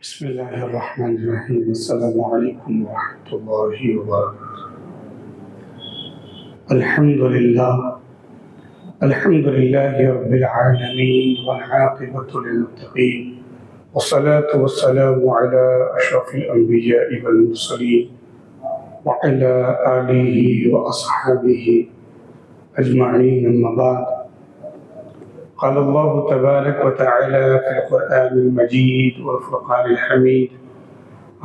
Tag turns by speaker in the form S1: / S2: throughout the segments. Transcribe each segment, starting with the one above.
S1: بسم الله الرحمن الرحيم. السلام عليكم ورحمة الله وبركاته. الحمد لله رب العالمين والعاقبة للمتقين والصلاة والسلام على أشرف الأنبياء والمرسلين وعلى آله وأصحابه أجمعين. أما بعد، قال الله تبارك وتعالى في القرآن المجيد والفرقان الحميد: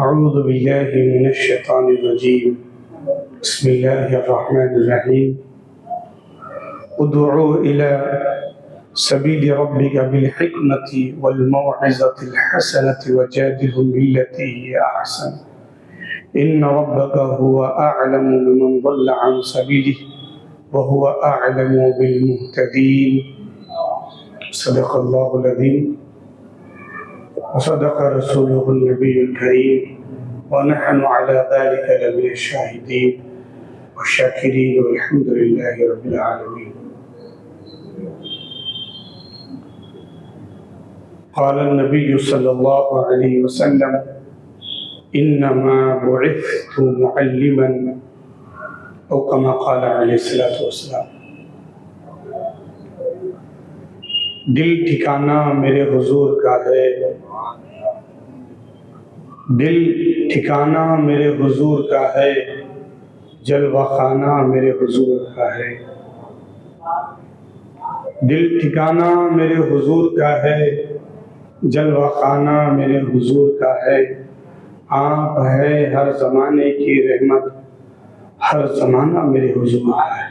S1: أعوذ بالله من الشيطان الرجيم، بسم الله الرحمن الرحيم. ادعوا إلى سبيل ربك بالحكمة والموعظة الحسنة وجادلهم بالتي هي أحسن إن ربك هو أعلم بمن ضل عن سبيله وهو أعلم بالمهتدين. صدق الله العظيم وصدق رسوله النبي الكريم، ونحن على ذلك لمن الشاهدين والشاكرين، والحمد لله رب العالمين. قال النبي صلى الله عليه وسلم: إنما بعثت معلما، أو كما قال عليه الصلاة والسلام. دل ٹھکانہ میرے حضور کا ہے، دل ٹھکانہ میرے حضور کا ہے، جلوہ خانہ میرے حضور کا ہے. دل ٹھکانہ میرے حضور کا ہے، جلوہ خانہ میرے حضور کا ہے. آپ ہے ہر زمانے کی رحمت، ہر زمانہ میرے حضور کا ہے.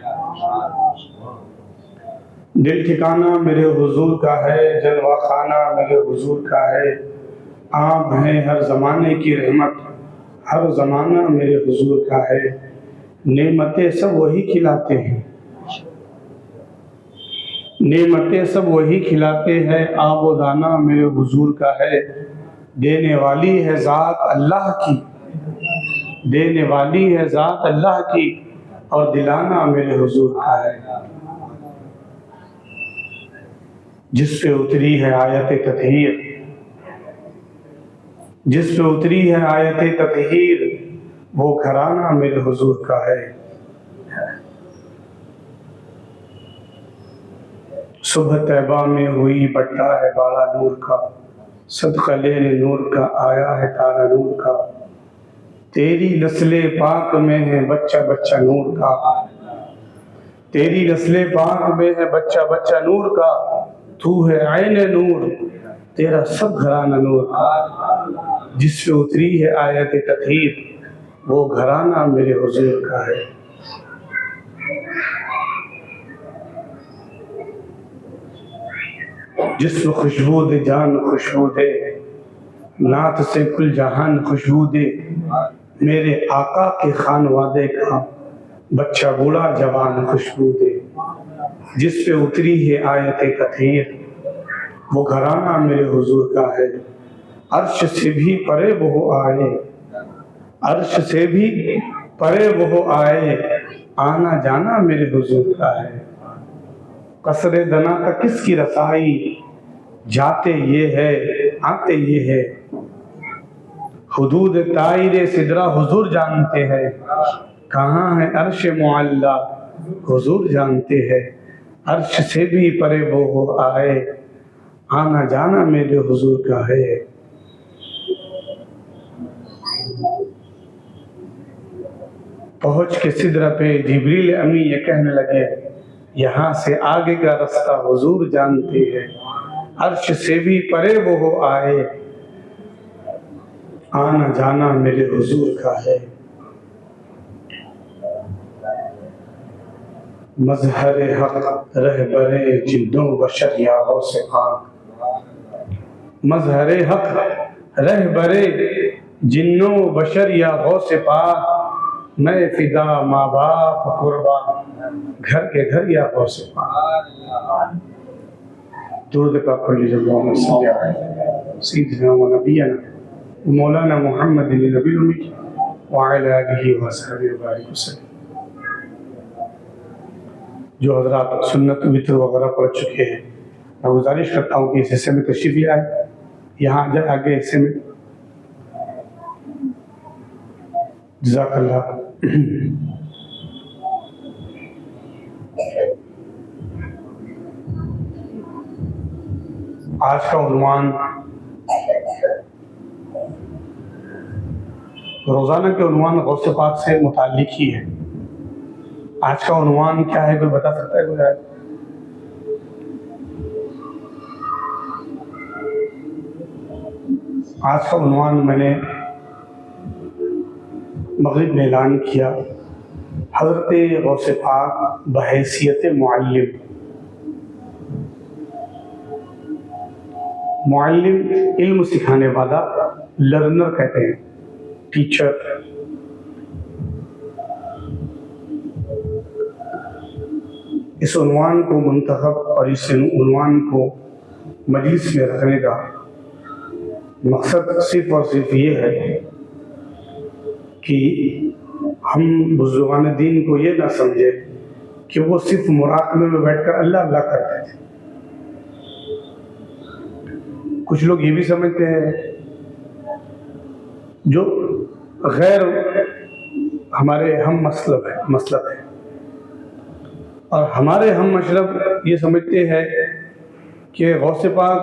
S1: دل ٹھکانہ میرے حضور کا ہے، جلوہ خانہ میرے حضور کا ہے. آپ ہیں ہر زمانے کی رحمت، ہر زمانہ میرے حضور کا ہے. نعمتیں سب وہی کھلاتے ہیں، نعمتیں سب وہی کھلاتے ہیں. آب و دانہ میرے حضور کا ہے. دینے والی ہے ذات اللہ کی، دینے والی ہے ذات اللہ کی، اور دلانا میرے حضور کا ہے. جس پہ اتری ہے آیت تطہیر، جس پہ اتری ہے آیت تطہیر، وہ گھرانہ میرے حضور کا ہے. صبح طیبہ میں ہوئی بٹا ہے بالا نور کا، صدقہ لینے نور کا آیا ہے تارا نور کا. تیری نسل پاک میں ہے بچہ بچہ نور کا، تیری نسل پاک میں ہے بچہ بچہ نور کا. تو ہے عین نور، تیرا سب گھرانہ نور کا. جس پہ اتری ہے آیت تطہیر، وہ گھرانہ میرے حضور کا ہے. جس پہ خوشبو دے جان خوشبو دے، نعت سے کل جہان خوشبو دے. میرے آقا کے خانوادے کا بچہ بوڑھا جوان خوشبو دے. جس پہ اتری ہے آیت تطہیر، وہ گھرانہ میرے حضور کا ہے. عرش سے بھی پرے وہ آئے، عرش سے بھی پرے وہ آئے، آنا جانا میرے حضور کا ہے. قصر دنا تک کس کی رسائی، جاتے یہ ہے آتے یہ ہے. حدود طائر سدرہ حضور جانتے ہیں، کہاں ہے عرش معلیٰ حضور جانتے ہیں. عرش سے بھی پرے وہ آئے، آنا جانا میرے حضور کا ہے. پہنچ کے سدرہ پہ جبریل امی یہ کہنے لگے، یہاں سے آگے کا رستہ حضور جانتے ہیں. عرش سے بھی پرے وہ آئے، آنا جانا میرے حضور کا ہے. مظہر حق رہبر جن و بشر یا غوث پاک، مظہر حق رہبر جن و بشر یا غوث پاک. میں فدا ماں باپ قربان، گھر کے گھر یا غوث پاک. درود پاک پڑھ لیجیے. اللہم صلی علی سیدنا و نبینا مولانا محمد نبی الامی وعلی آلہ وصحبہ وبارک وسلم. جو حضرات سنت وتر وغیرہ پڑھ چکے ہیں، میں گزارش کرتا ہوں کہ اس حصے میں تشریف لے آئے. یہاں آگے حصے میں جزاک اللہ. آج کا عنوان روزانہ کے عنوان غوث پاک سے متعلق ہی ہے. آج کا عنوان کیا ہے، کوئی بتا سکتا ہے؟ کوئی آج کا عنوان میں نے مغرب میں اعلان کیا، حضرت غوث پاک بحیثیت معلم. معلم علم سکھانے والا، لرنر کہتے ہیں، ٹیچر. اس عنوان کو منتخب اور اس عنوان کو مجلس میں رکھنے کا مقصد صرف اور صرف یہ ہے کہ ہم بزرگان دین کو یہ نہ سمجھے کہ وہ صرف مراقبے میں بیٹھ کر اللہ اللہ کرتے تھے. کچھ لوگ یہ بھی سمجھتے ہیں جو غیر ہمارے ہم مسلک ہے، اور ہمارے ہم مشرب یہ سمجھتے ہیں کہ غوث پاک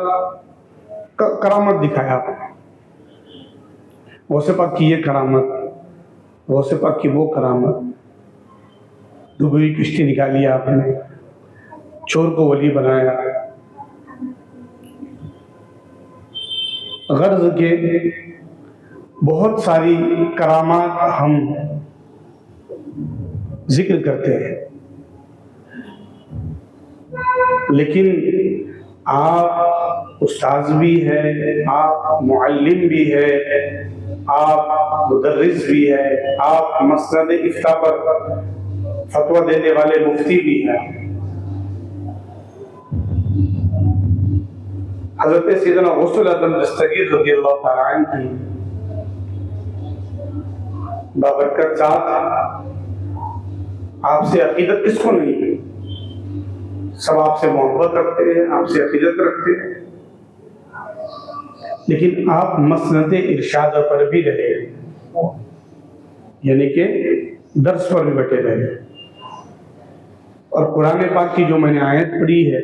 S1: کرامت دکھایا، غوث پاک کی یہ کرامت، غوث پاک کی وہ کرامت، ڈوبی کشتی نکالی آپ نے، چور کو ولی بنایا. غرض کے بہت ساری کرامات ہم ذکر کرتے ہیں، لیکن آپ استاذ بھی ہیں، آپ معلم بھی ہیں، آپ مدرس بھی ہیں، آپ مسند افتاء پر فتویٰ دینے والے مفتی بھی ہیں. حضرت سیدنا غوث الاعظم دستگیر رضی اللہ تعالیٰ عنہ کی بابرکت ذات، آپ سے عقیدت کس کو نہیں ہے؟ سب آپ سے محبت رکھتے ہیں، آپ سے عقیدت رکھتے ہیں، لیکن آپ مسند ارشاد پر بھی رہے، یعنی کہ درس پر بھی بیٹھے رہے. اور قرآن پاک کی جو میں نے آیت پڑھی ہے،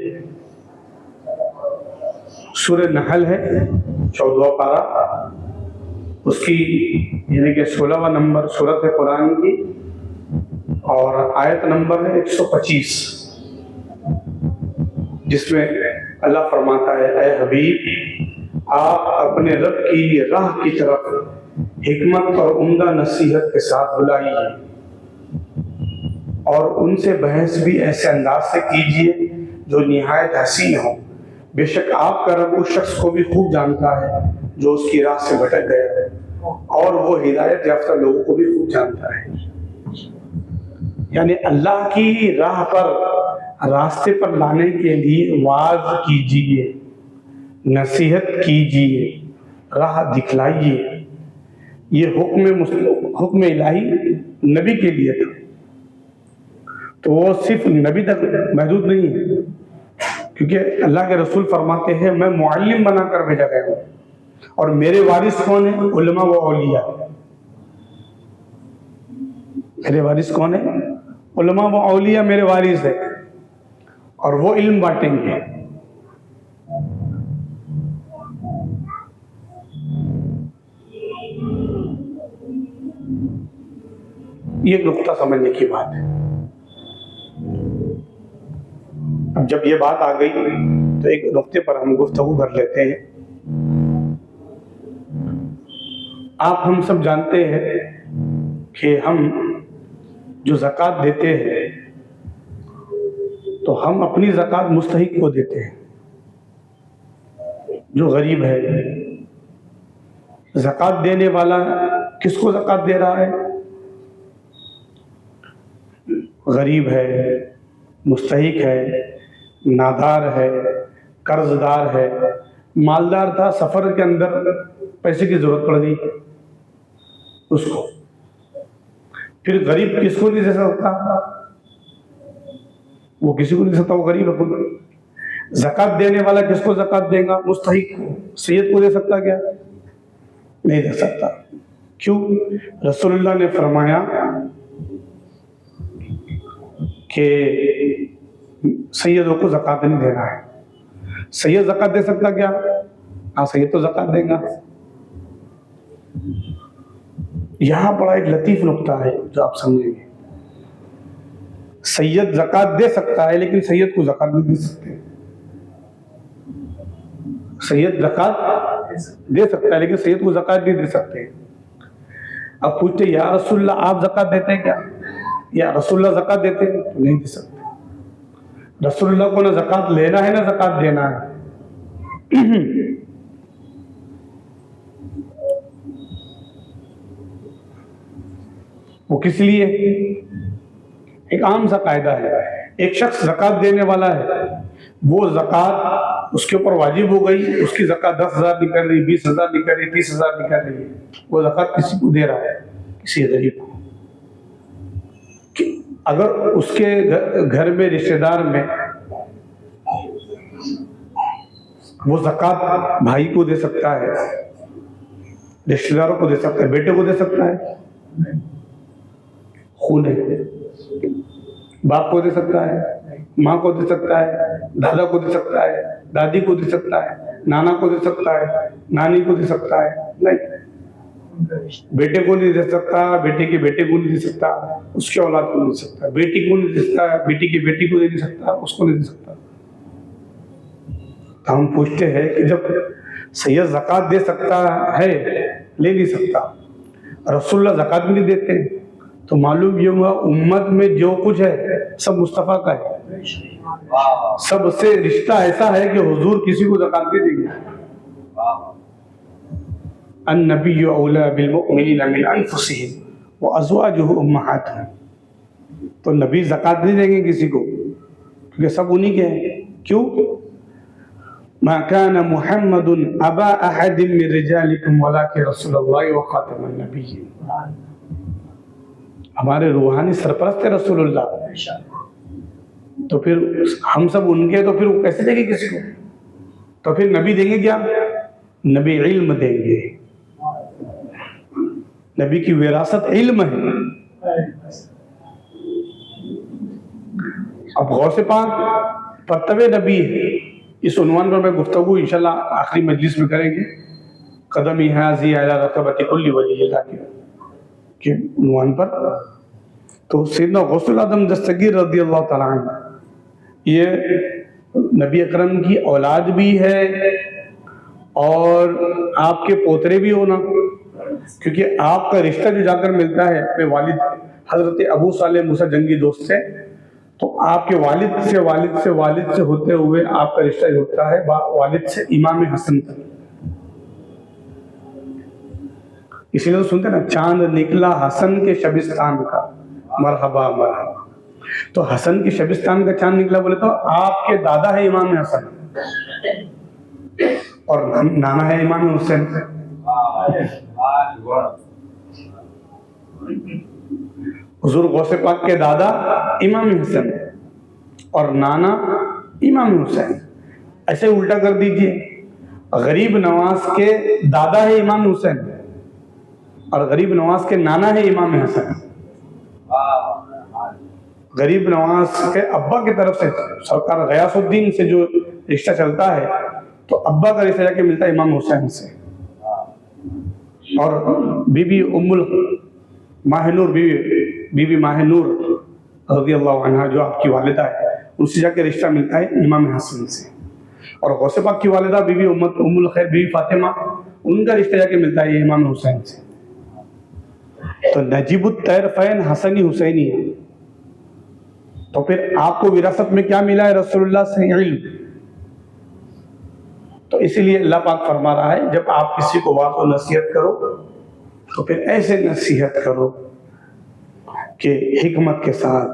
S1: سورہ نحل ہے، 14واں پارہ، اس کی یعنی کہ 16واں نمبر سورت ہے قرآن کی، اور آیت نمبر ہے 125، جس میں اللہ فرماتا ہے: اے حبیب، آپ اپنے رب کی راہ کی طرف حکمت اور عمدہ نصیحت کے ساتھ بلائیے، اور ان سے بحث بھی ایسے انداز سے کیجیے جو نہایت حسین ہو. بے شک آپ کا رب اس شخص کو بھی خوب جانتا ہے جو اس کی راہ سے بھٹک گیا ہے، اور وہ ہدایت یافتہ لوگوں کو بھی خوب جانتا ہے. یعنی اللہ کی راہ پر، راستے پر لانے کے لیے واعظ کیجیے، نصیحت کیجیے، راہ دکھلائیے. یہ حکم الہی نبی کے لیے تھا، تو وہ صرف نبی تک محدود نہیں ہے، کیونکہ اللہ کے رسول فرماتے ہیں میں معلم بنا کر بھیجا گیا ہوں، اور میرے وارث کون ہیں؟ علماء و اولیاء. میرے وارث کون ہیں؟ علماء و اولیاء میرے وارث ہیں، اور وہ علم بانٹیں گے. یہ نقطہ سمجھنے کی بات ہے. اب جب یہ بات آ گئی تو ایک نقطے پر ہم گفتگو کر لیتے ہیں. آپ ہم سب جانتے ہیں کہ ہم جو زکوٰۃ دیتے ہیں تو ہم اپنی زکوٰۃ مستحق کو دیتے ہیں، جو غریب ہے. زکوٰۃ دینے والا کس کو زکوٰۃ دے رہا ہے؟ غریب ہے، مستحق ہے، نادار ہے، قرض دار ہے. مالدار تھا، سفر کے اندر پیسے کی ضرورت پڑ گئی اس کو. پھر غریب کس کو نہیں دے سکتا؟ وہ کسی کو نہیں دے سکتا، وہ غریب ہے خود. زکوٰۃ دینے والا کس کو زکوٰۃ دے گا؟ مستحق کو. سید کو دے سکتا کیا؟ نہیں دے سکتا. کیوں؟ رسول اللہ نے فرمایا کہ سیدوں کو زکوٰۃ نہیں دینا ہے۔ سید زکوٰۃ دے سکتا کیا؟ ہاں سید تو زکوٰۃ دے گا۔ یہاں بڑا ایک لطیف نقطہ ہے جو آپ سمجھیں گے۔ سید زکوٰۃ دے سکتا ہے لیکن سید کو زکوٰۃ نہیں دے سکتے۔ سید زکوٰۃ دے سکتا ہے لیکن سید کو زکوٰۃ نہیں دے سکتے۔ اب پوچھتے یا رسول اللہ آپ زکوٰۃ دیتے ہیں کیا؟ یا رسول اللہ زکوٰۃ دیتے ہیں؟ تو نہیں دے سکتے۔ رسول اللہ کو نہ زکوٰۃ لینا ہے نہ زکوٰۃ دینا ہے۔ وہ کس لیے؟ ایک عام سا قاعدہ ہے، ایک شخص زکوٰۃ دینے والا ہے، وہ زکوٰۃ اس کے اوپر واجب ہو گئی، اس کی زکوٰۃ 10,000 نکل رہی، 20,000 نکل رہی، 30,000 نکل رہی ہے، وہ زکوٰۃ کسی کو دے رہا ہے، کسی غریب کو۔ اگر اس کے گھر میں رشتہ دار میں وہ زکوٰۃ بھائی کو دے سکتا ہے، رشتہ داروں کو دے سکتا ہے، بیٹے کو دے سکتا ہے، خون ہے، باپ کو دے سکتا ہے، ماں کو دے سکتا ہے، دادا کو دے سکتا ہے، دادی کو دے سکتا ہے، نانا کو دے سکتا ہے، نانی کو دے سکتا ہے، نہیں، بیٹے کو نہیں دے سکتا، بیٹے کے بیٹے کو نہیں دے سکتا، اس کے اولاد کو نہیں دے سکتا، بیٹی کو نہیں دے سکتا، بیٹی کی بیٹی کو نہیں دے سکتا، اس کو نہیں دے سکتا۔ تو ہم پوچھتے ہیں کہ جب سید زکوٰۃ دے سکتا ہے، لے نہیں سکتا، رسول اللہ زکوٰۃ بھی نہیں دیتے، تو معلوم یہ ہوا امت میں جو کچھ ہے سب مصطفیٰ کا ہے، سب سے رشتہ ایسا ہے کہ حضور کسی کو زکوٰۃ دے دیں گے۔ النبی اولی بالمؤمنین من انفسہم وازواجہ امہاتہم، تو نبی زکوٰۃ نہیں دیں گے کسی کو کیونکہ سب انہی کے ہیں۔ کیوں؟ ما كان محمد ابا احد من رجالکم ولکن رسول اللہ وخاتم النبیین، ہمارے روحانی سرپرست ہے رسول اللہ، تو پھر ہم سب ان کے، تو پھر وہ کیسے دیں گے کسی کو؟ تو پھر نبی دیں گے کیا؟ نبی علم دیں گے، نبی کی وراثت علم ہے۔ اب غوث پاک پرتو نبی ہے، اس عنوان پر میں گفتگو انشاءاللہ آخری مجلس میں کریں گے، قدمی حاضی علی رقبۃ کل ولی اللہ کے عنوان پر۔ تو سیدنا غوث العظم دستگیر رضی اللہ تعالیٰ عنہ یہ نبی اکرم کی اولاد بھی ہے اور آپ کے پوترے بھی ہونا، کیونکہ آپ کا رشتہ جو جا کر ملتا ہے اپنے والد حضرت ابو صالح موسیٰ جنگی دوست سے، تو آپ کے والد سے والد سے والد سے ہوتے ہوئے آپ کا رشتہ ہوتا ہے والد سے امام حسن تک۔ اسی لیے تو سنتے ہیں نا، چاند نکلا حسن کے شبستان کا، مرحبا مرحبا۔ تو حسن کے شبستان کا چاند نکلا بولے تو آپ کے دادا ہے امام حسن اور نانا ہے امام حسین۔ حضور غوث پاک کے دادا امام حسن اور نانا امام حسین، ایسے الٹا کر دیجئے، غریب نواز کے دادا ہے امام حسین اور غریب نواز کے نانا ہے امام حسن۔ غریب نواز کے ابا کی طرف سے سرکار غیاث الدین سے جو رشتہ چلتا ہے تو ابا کا رشتہ جا کے ملتا ہے امام حسین سے، اور بی بی ماہ نور بی بی ماہ نور رضی اللہ عنہ جو آپ کی والدہ ہے، ان سے جا کے رشتہ ملتا ہے امام حسن سے، اور غوث پاک کی والدہ بی بی الخیر بی بی فاطمہ، ان کا رشتہ جا کے ملتا ہے امام حسین سے۔ تو نجیب الطرفین حسنی حسینی ہے، تو پھر آپ کو وراثت میں کیا ملا ہے؟ رسول اللہ سے علم۔ تو اسی لیے اللہ پاک فرما رہا ہے جب آپ کسی کو واضح و نصیحت کرو تو پھر ایسے نصیحت کرو کہ حکمت کے ساتھ،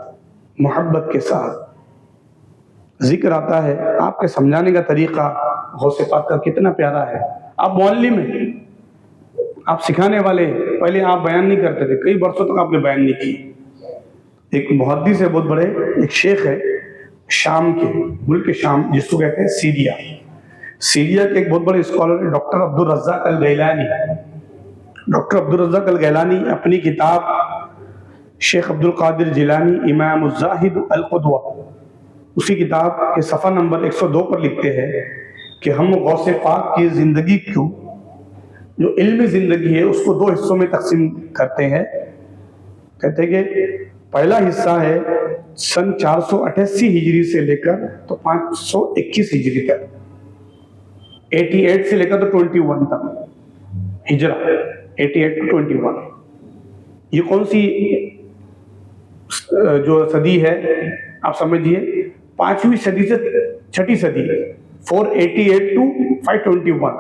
S1: محبت کے ساتھ۔ ذکر آتا ہے آپ کے سمجھانے کا طریقہ غوث پاک کا کتنا پیارا ہے۔ آپ معلم ہیں، آپ سکھانے والے ہیں، پہلے آپ بیان نہیں کرتے تھے، کئی برسوں تک آپ نے بیان نہیں کی۔ ایک محدث ہے بہت بڑے، ایک شیخ ہے شام کے، ملک شام جس کو کہتے ہیں سیریا کے ایک بہت بڑے scholar doctor Abdul Razzaq al-Gilani, doctor Abdul Razzaq al-Gilani اپنی کتاب شیخ عبد القادر جیلانی امام الزاہد القدوہ، اسی کتاب کے صفحہ نمبر 102 پر لکھتے ہیں کہ ہم غوث پاک کی زندگی کو، جو علم زندگی ہے، اس کو 2 حصوں میں تقسیم کرتے ہیں. کہتے ہیں کہ پہلا حصہ ہے سن 488 ہجری سے لے کر تو 521 ہجری تک، 88 سے لے کر تو 21 تک ہجرہ، 88 to 21. یہ کون سی جو صدی ہے آپ سمجھیے، 5ویں صدی سے 6ٹھی صدی، 488 to 521.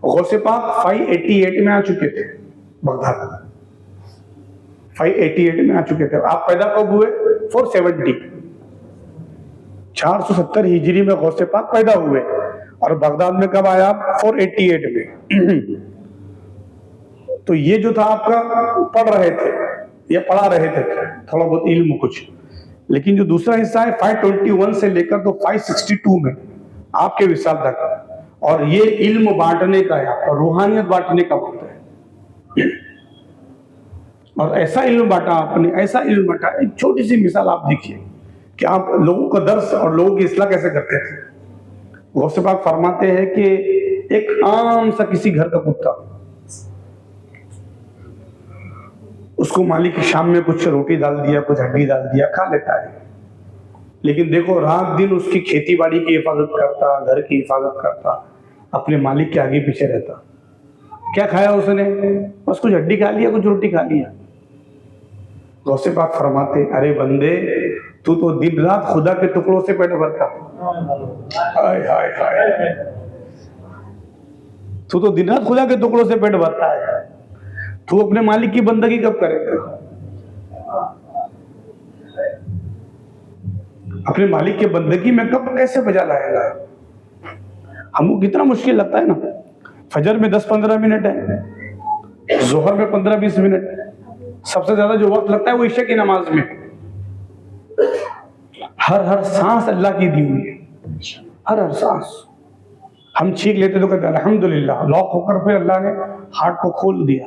S1: غوث پاک 588 میں آ چکے تھے بغداد، 588 میں آ چکے تھے. آپ پیدا کب ہوئے؟ 470، 470 ہجری میں غوث پاک پیدا ہوئے، اور بغداد میں کب آیا آپ؟ 488 میں. تو یہ جو تھا آپ کا پڑھ رہے تھے یا پڑھا رہے تھے تھوڑا بہت علم کچھ. لیکن جو دوسرا حصہ ہے 521 سے لے کر تو 562 میں آپ کے وصال تک، اور یہ علم بانٹنے کا ہے، آپ کا روحانیت بانٹنے کا وقت ہے. اور ایسا علم بانٹا آپ نے، ایسا علم بانٹا. ایک چھوٹی سی مثال آپ دیکھیے کہ آپ لوگوں کا درس اور لوگوں کی اصلاح کیسے کرتے تھے. غوث پاک فرماتے ہیں کہ ایک عام سا کسی گھر کا کتا، اس کو مالک شام میں کچھ روٹی ڈال دیا، کچھ ہڈی ڈال دیا، کھا لیتا ہے. لیکن دیکھو رات دن اس کی کھیتی باڑی کی حفاظت کرتا، گھر کی حفاظت کرتا، اپنے مالک کے آگے پیچھے رہتا. کیا کھایا اس نے؟ بس کچھ ہڈی کھا لیا، کچھ روٹی کھا لیا. غوث پاک فرماتے ارے بندے، تو دن رات خدا کے ٹکڑوں سے پیٹ بھرتا. ہائے ہائے ہائے، تو دن رات خدا کے ٹکڑوں سے پیٹ بھرتا ہے، تو اپنے مالک کی بندگی کب کرے گا؟ اپنے مالک کی بندگی میں کب کیسے بجا لائے گا؟ ہم کو کتنا مشکل لگتا ہے نا. فجر میں 10-15 منٹ ہے، ظہر میں 15-20 منٹ، سب سے زیادہ جو وقت لگتا ہے وہ عشاء کی نماز میں. ہر سانس اللہ کی دی ہوئی ہے، ہر سانس. ہم چھینک لیتے تو کہتے ہیں الحمدللہ، لاک ہو کر پھر اللہ نے ہارٹ کو کھول دیا.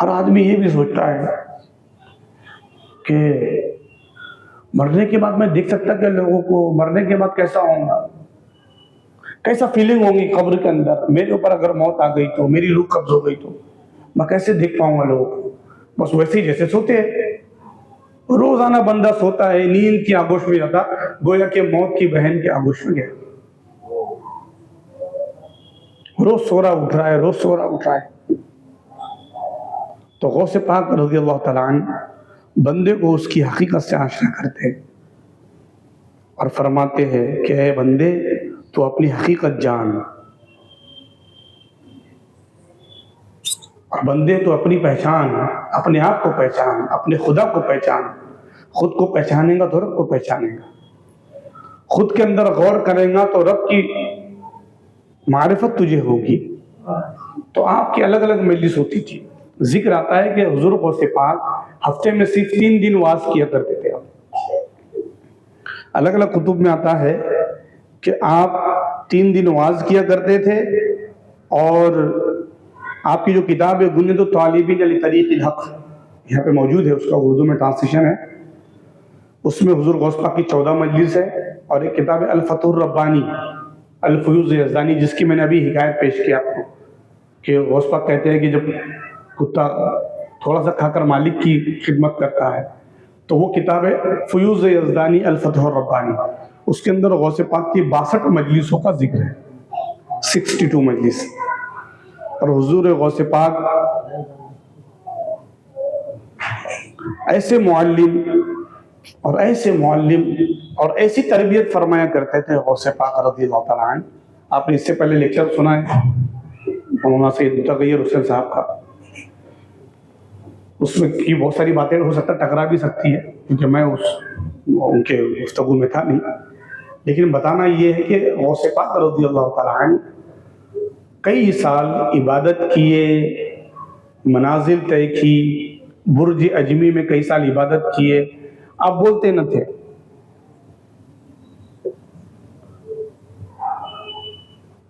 S1: ہر آدمی یہ بھی سوچتا ہے کہ مرنے کے بعد میں دیکھ سکتا کہ لوگوں کو مرنے کے بعد کیسا ہوں گا، کیسا فیلنگ ہوں گی قبر کے اندر. میرے اوپر اگر موت آ گئی تو، میری روح قبض ہو گئی تو میں کیسے دیکھ پاؤں گا لوگوں کو؟ بس ویسے ہی جیسے سوتے ہیں روزانہ بندہ سوتا ہے، نیند کی آغوش میں جاتا، گویا کہ موت کی بہن کی آغوش میں گیا. روز سو رہا اٹھ رہا ہے، روز سو رہا اٹھ رہا ہے. تو غوث پاک رضی اللہ تعالیٰ عنہ بندے کو اس کی حقیقت سے آشنا کرتے اور فرماتے ہیں کہ اے بندے، تو اپنی حقیقت جان. اور بندے تو اپنی پہچان، اپنے آپ کو پہچان، اپنے خدا کو پہچان. خود کو پہچانے گا تو رب کو پہچانے گا. خود کے اندر غور کریں گا تو رب کی معرفت تجھے ہوگی. تو آپ کی الگ الگ مجلس ہوتی تھی. ذکر آتا ہے کہ حضور غوث پاک ہفتے میں صرف 3 دن واز کیا کرتے تھے. الگ الگ کتب میں آتا ہے کہ آپ 3 دن واز کیا کرتے تھے. اور آپ کی جو کتاب ہے گنید الطالبین لطریق الحق یہاں پہ موجود ہے، اس کا اردو میں ٹرانسلیشن ہے. اس میں حضور غوث پاک کی 14 مجلس ہے. اور ایک کتاب ہے الفتح الربانی الفیوز یزدانی، جس کی میں نے ابھی حکایت پیش کی آپ کو کہ غوث پاک کہتے ہیں کہ جب کتا تھوڑا سا کھا کر مالک کی خدمت کرتا ہے تو وہ کتاب ہے فیوز یزدانی الفتح الربانی. اس کے اندر غوث پاک کی 62 مجلسوں کا ذکر ہے، 62 مجلس. اور حضور غوث پاک ایسے معلم اور ایسی تربیت فرمایا کرتے تھے غوث پاک رضی اللہ تعالیٰ عنہ. آپ نے اس سے پہلے لیکچر سنا ہے مولانا سید متغیر حسین صاحب کا. اس میں کی بہت ساری باتیں ہو سکتا ہے ٹکرا بھی سکتی ہے کیونکہ میں ان کے گفتگو میں تھا نہیں. لیکن بتانا یہ ہے کہ غوث پاک رضی اللہ تعالیٰ عنہ کئی سال عبادت کیے، منازل طے کی، برج اجمی میں کئی سال عبادت کیے. آپ بولتے نہ تھے.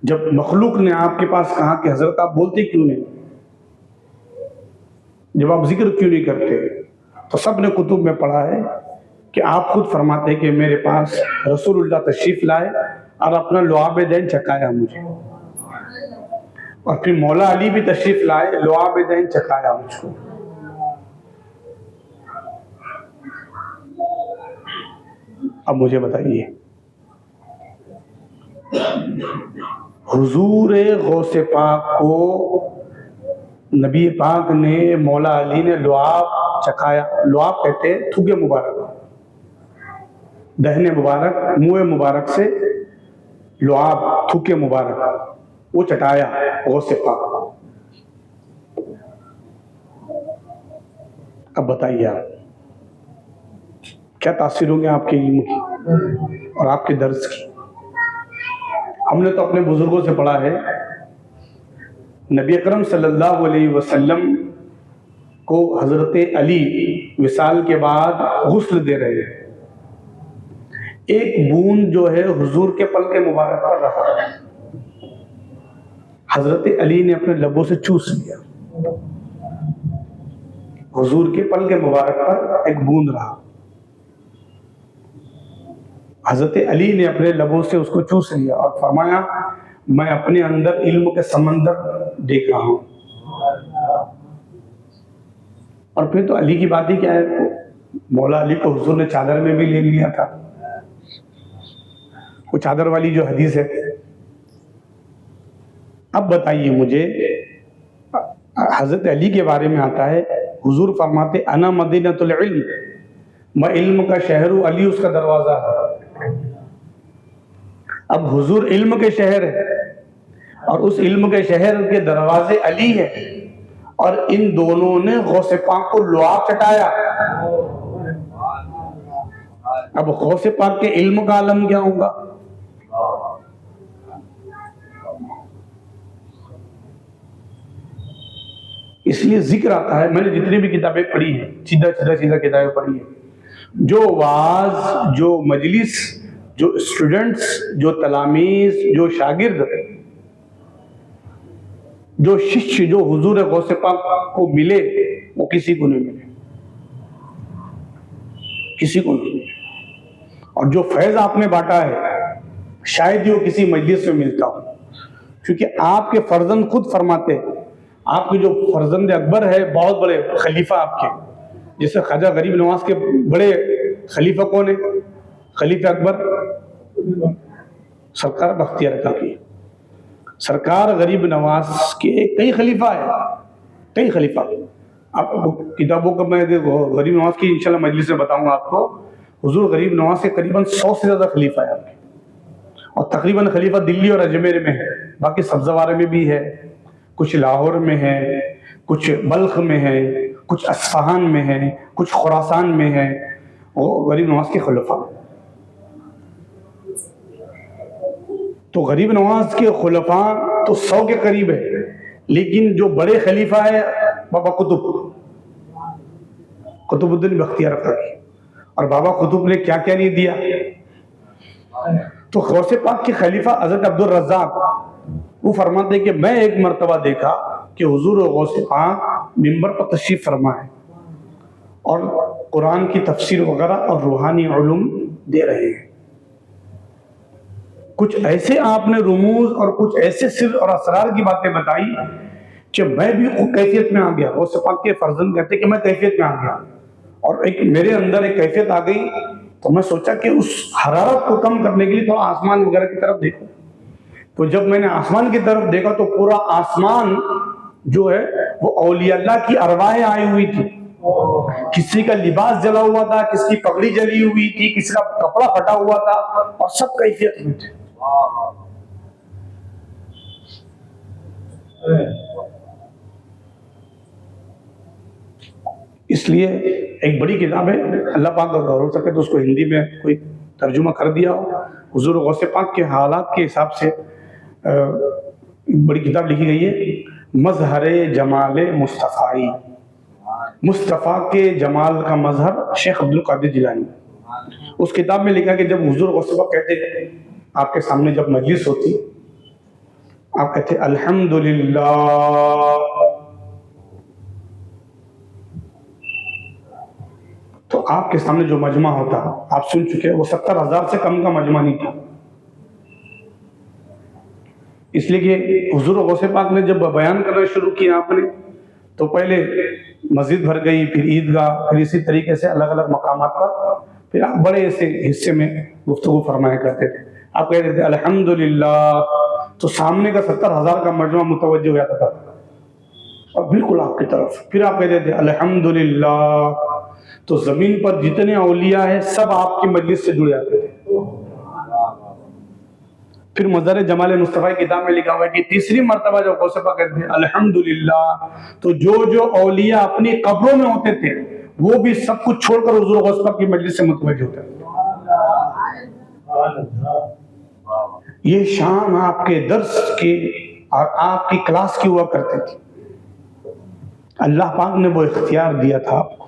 S1: جب مخلوق نے آپ کے پاس کہا کہ حضرت آپ بولتے کیوں نہیں، جب آپ ذکر کیوں نہیں کرتے، تو سب نے کتب میں پڑھا ہے کہ آپ خود فرماتے ہیں کہ میرے پاس رسول اللہ تشریف لائے اور اپنا لعاب دین چکھایا مجھے، اور پھر مولا علی بھی تشریف لائے، لعاب دین چکھایا مجھ کو۔ اب مجھے بتائیے، حضور غوث پاک کو نبی پاک نے، مولا علی نے لعاب چکھایا، لعاب کہتے ہیں تھوک مبارک، دہنے مبارک، منہ مبارک سے لعاب تھوک مبارک وہ چٹایا غوث پاک۔ اب بتائیے آپ کیا تاثیر ہوں گے آپ کے علم کی اور آپ کے درس کی۔ ہم نے تو اپنے بزرگوں سے پڑھا ہے، نبی اکرم صلی اللہ علیہ وسلم کو حضرت علی وصال کے بعد غسل دے رہے ہیں، ایک بوند جو ہے حضور کے پلک مبارک پر رہا، حضرت علی نے اپنے لبوں سے چوس لیا، حضور کے پلک مبارک پر ایک بوند رہا، حضرت علی نے اپنے لبوں سے اس کو چوس لیا اور فرمایا میں اپنے اندر علم کے سمندر دیکھ رہا ہوں۔ اور پھر تو علی کی بات ہی کیا ہے، مولا علی کو حضور نے چادر میں بھی لے لیا تھا، وہ چادر والی جو حدیث ہے۔ اب بتائیے مجھے، حضرت علی کے بارے میں آتا ہے، حضور فرماتے انا مدینۃ العلم، میں علم کا شہر ہوں، علی اس کا دروازہ ہے۔ اب حضور علم کے شہر ہے اور اس علم کے شہر کے دروازے علی ہے، اور ان دونوں نے غوث پاک کو لعاب چٹایا۔ اب غوث پاک کے علم کا عالم کیا ہوگا؟ اس لیے ذکر آتا ہے، میں نے جتنی بھی کتابیں پڑھی ہیں، سیدھا کتابیں پڑھی ہیں، جو واعظ، جو مجلس، جو اسٹوڈنٹس، جو تلاميذ، جو شاگرد، جو شش جو حضور غوث پاک کو ملے، وہ کسی کو نہیں ملے، کسی کو نہیں ملے۔ اور جو فیض آپ نے بانٹا ہے شاید ہی وہ کسی مجلس میں ملتا ہو، کیونکہ آپ کے فرزند خود فرماتے ہیں، آپ کے جو فرزند اکبر ہے، بہت بڑے خلیفہ آپ کے، جیسے خواجہ غریب نواز کے بڑے خلیفہ کون ہے؟ خلیفہ اکبر سرکار بختیار کاکی۔ سرکار غریب نواز کے کئی خلیفہ ہیں، کئی خلیفہ۔ آپ کتابوں کا میں غریب نواز کی انشاءاللہ مجلس میں بتاؤں گا آپ کو، حضور غریب نواز کے قریباً 100 سے زیادہ خلیفہ ہے آپ کے، اور تقریباً خلیفہ دلی اور اجمیر میں ہے، باقی سبزوار میں بھی ہے، کچھ لاہور میں ہے، کچھ بلخ میں ہے، کچھ اصفہان میں ہے، کچھ خراسان میں ہے، وہ غریب نواز کے خلفاء۔ تو غریب نواز کے خلفاء تو 100 کے قریب ہے، لیکن جو بڑے خلیفہ ہے بابا قطب الدین بختیار کاکی، اور بابا قطب نے کیا کیا نہیں دیا۔ تو غوث پاک کے خلیفہ حضرت عبد الرزاق وہ فرماتے ہیں کہ میں ایک مرتبہ دیکھا کہ حضور غوث پاک منبر پر تشریف فرما ہے اور قرآن کی تفسیر وغیرہ اور روحانی علوم دے رہے ہیں۔ کچھ ایسے آپ نے رموز اور کچھ ایسے سر اور اسرار کی باتیں بتائی کہ میں بھی کیفیت میں آ گیا۔ غوث پاک کے فرزند کہتے کہ میں کیفیت میں آ گیا، اور ایک میرے اندر ایک کیفیت آ گئی، تو میں سوچا کہ اس حرارت کو کم کرنے کے لیے تھوڑا آسمان وغیرہ کی طرف دیکھو۔ تو جب میں نے آسمان کی طرف دیکھا تو پورا آسمان جو ہے وہ اولیاء اللہ کی ارواحیں آئی ہوئی تھی، کسی کا لباس جلا ہوا تھا، کسی کی پگڑی جلی ہوئی تھی، کسی کا کپڑا پھٹا ہوا تھا، اور سب کیفیت میں تھے۔ اس لیے ایک بڑی کتاب ہے، اللہ پاک اگر ہو سکے تو اس کو ہندی میں کوئی ترجمہ کر دیا ہو، حضور غوث پاک کے حالات کے حساب سے بڑی کتاب لکھی گئی ہے، مظہر جمال مصطفی، مصطفیٰ کے جمال کا مظہر شیخ عبد القادر جیلانی۔ اس کتاب میں لکھا کہ جب حضور غوث پاک کہتے آپ کے سامنے جب مجلس ہوتی آپ کہتے ہیں الحمدللہ. تو آپ کے سامنے جو مجمع ہوتا آپ سن چکے وہ 70,000 سے کم کا مجمع نہیں تھا. اس لیے کہ حضور غوث پاک نے جب بیان کرنا شروع کیا آپ نے تو پہلے مسجد بھر گئی، پھر عیدگاہ، پھر اسی طریقے سے الگ الگ مقامات پر پھر آپ بڑے ایسے حصے میں گفتگو فرمایا کرتے تھے. آپ کہتے تھے الحمدللہ، تو سامنے کا 70,000 کا مجمع متوجہ ہو جاتا تھا اور بالکل آپ کی طرف. پھر آپ کہتے تھے الحمدللہ، تو زمین پر جتنے اولیاء ہیں سب آپ کی مجلس سے جڑ جاتے تھے. پھر مظہر جمال مصطفیٰ کی کتاب میں لکھا ہوا ہے کہ تیسری مرتبہ جب غوث پاک کہتے ہیں الحمدللہ، تو جو اولیاء اپنی قبروں میں ہوتے تھے وہ بھی سب کچھ چھوڑ کر حضور غوث پاک کی مجلس سے متوجہ ہوتے تھے. یہ شان آپ کے درس کی اور آپ کی کلاس کی ہوا کرتے تھے. اللہ پاک نے وہ اختیار دیا تھا آپ کو،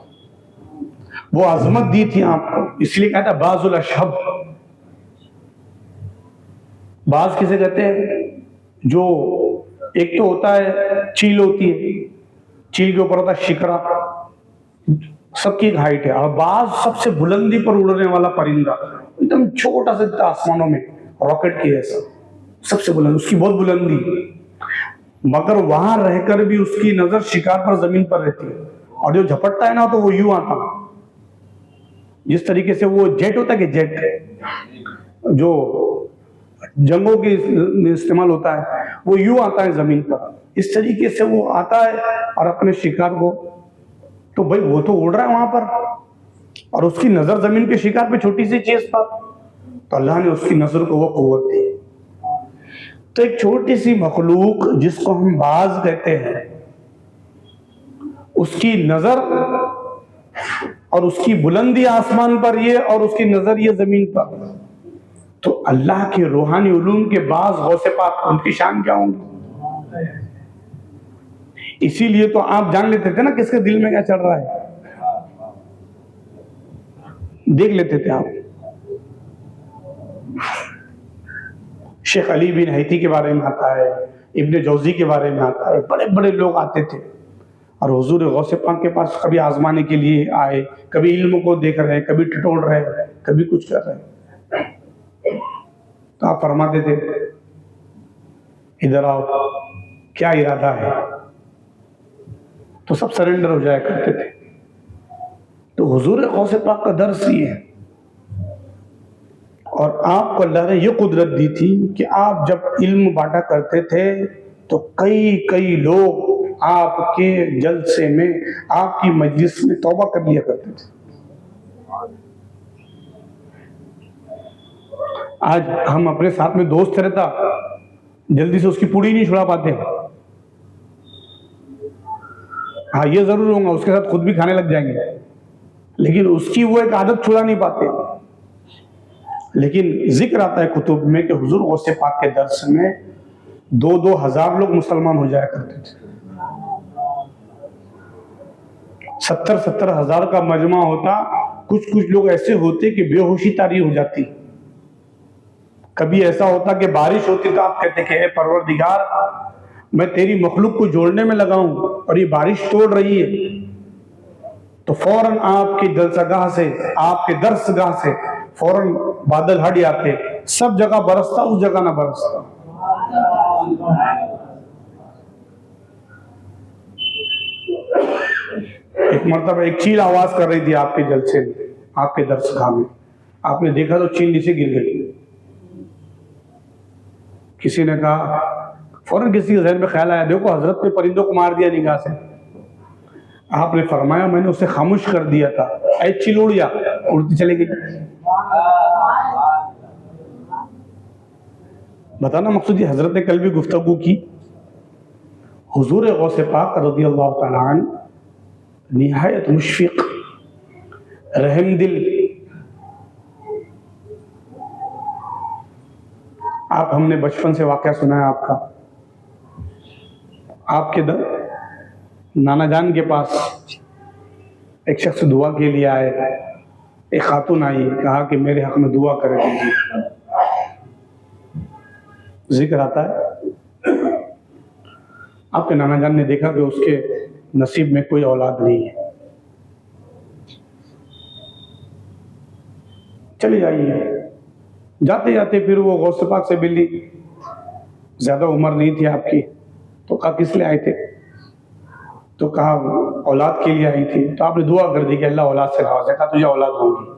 S1: وہ عظمت دی تھی آپ کو. اس لیے کہتا بعض الاشہب، بعض کسے کہتے ہیں جو ایک تو ہوتا ہے چیل ہوتی ہے، چیل کے اوپر ہوتا ہے شکرا، سب کی ایک ہائٹ ہے، اور بعض سب سے بلندی پر اڑنے والا پرندہ ایک دم چھوٹا سا آسمانوں میں راکٹ کی ایسا سب سے بلند، اس کی بہت بلندی، مگر وہاں رہ کر بھی اس کی نظر شکار پر زمین پر رہتی ہے. اور جو جھپٹتا ہے نا تو وہ یوں آتا، جس طریقے سے وہ جیٹ ہوتا ہے کہ جیٹ جو جنگوں کے استعمال ہوتا ہے وہ یوں آتا ہے زمین پر، اس طریقے سے وہ آتا ہے اور اپنے شکار کو، تو بھائی وہ تو اڑ رہا ہے وہاں پر اور اس کی نظر زمین کے شکار پہ چھوٹی سی چیز پر، تو اللہ نے اس کی نظر کو وہ قوت دی. تو ایک چھوٹی سی مخلوق جس کو ہم باز کہتے ہیں، اس کی نظر اور اس کی بلندی آسمان پر یہ اور اس کی نظر یہ زمین پر، تو اللہ کے روحانی علوم کے بعض غوث پاک ان کی شان کیا ہوں گی. اسی لیے تو آپ جان لیتے تھے نا کس کے دل میں کیا چل رہا ہے، دیکھ لیتے تھے آپ. شیخ علی بن حیتی کے بارے میں آتا ہے، ابن جوزی کے بارے میں آتا ہے، بڑے بڑے لوگ آتے تھے اور حضور غوث پاک کے پاس کبھی آزمانے کے لیے آئے، کبھی علم کو دیکھ رہے، کبھی ٹٹول رہے، کبھی کچھ کر رہے. تو آپ فرماتے تھے ادھر آؤ، کیا ارادہ ہے، تو سب سرنڈر ہو جایا کرتے تھے. تو حضور غوث پاک کا درس یہ ہے، اور آپ کو اللہ نے یہ قدرت دی تھی کہ آپ جب علم بانٹا کرتے تھے تو کئی لوگ آپ کے جلسے میں، آپ کی مجلس میں توبہ کر لیا کرتے تھے. آج ہم اپنے ساتھ میں دوست رہتا جلدی سے اس کی پوڑی نہیں چھڑا پاتے. ہاں یہ ضرور ہوگا اس کے ساتھ خود بھی کھانے لگ جائیں گے، لیکن اس کی وہ ایک عادت چھڑا نہیں پاتے. لیکن ذکر آتا ہے کتب میں کہ حضور غوث پاک کے درس میں 2-2 ہزار لوگ مسلمان ہو جایا کرتے تھے. 70-70 ہزار کا مجمع ہوتا، کچھ لوگ ایسے ہوتے کہ بے ہوشی طاری ہو جاتی. کبھی ایسا ہوتا کہ بارش ہوتی تو آپ کہتے کہ اے پروردگار میں تیری مخلوق کو جوڑنے میں لگا ہوں اور یہ بارش توڑ رہی ہے، تو فوراً آپ کی جلسہ گاہ سے، آپ کے درس گاہ سے فوراً بادل ہٹ جاتے، سب جگہ برستا، اس جگہ نہ برستا. ایک مرتبہ ایک چیل آواز کر رہی تھی آپ کے جلسے میں، آپ کے درس گاہ میں، آپ نے دیکھا تو چیل نیچے گر گئی. کسی نے کہا، فوراً کسی کے ذہن میں خیال آیا دیکھو حضرت نے پرندوں کو مار دیا نگاہ سے. آپ نے فرمایا میں نے اسے خاموش کر دیا تھا، اے چیل اڑ جا، اڑتی چلے گئی. بتانا مقصود یہ حضرت نے کل بھی گفتگو کی. حضور غوث پاک رضی اللہ تعالیٰ عنہ نہایت مشفق، رحم دل. آپ ہم نے بچپن سے واقعہ سنا ہے آپ کا. آپ کے نانا جان کے پاس ایک شخص دعا کے لیے آئے، ایک خاتون آئی، کہا کہ میرے حق میں دعا کرے دیجیے. ذکر آتا ہے آپ کے نانا جان نے دیکھا کہ اس کے نصیب میں کوئی اولاد نہیں ہے، چلے جائیے۔ جاتے جاتے پھر وہ غوث پاک سے ملی، زیادہ عمر نہیں تھی آپ کی، تو کہا کس لیے آئے تھے؟ تو کہا اولاد کے لیے آئی تھی۔ تو آپ نے دعا کر دی کہ اللہ اولاد سے نوازے، کہا تجھے اولاد ہوگی۔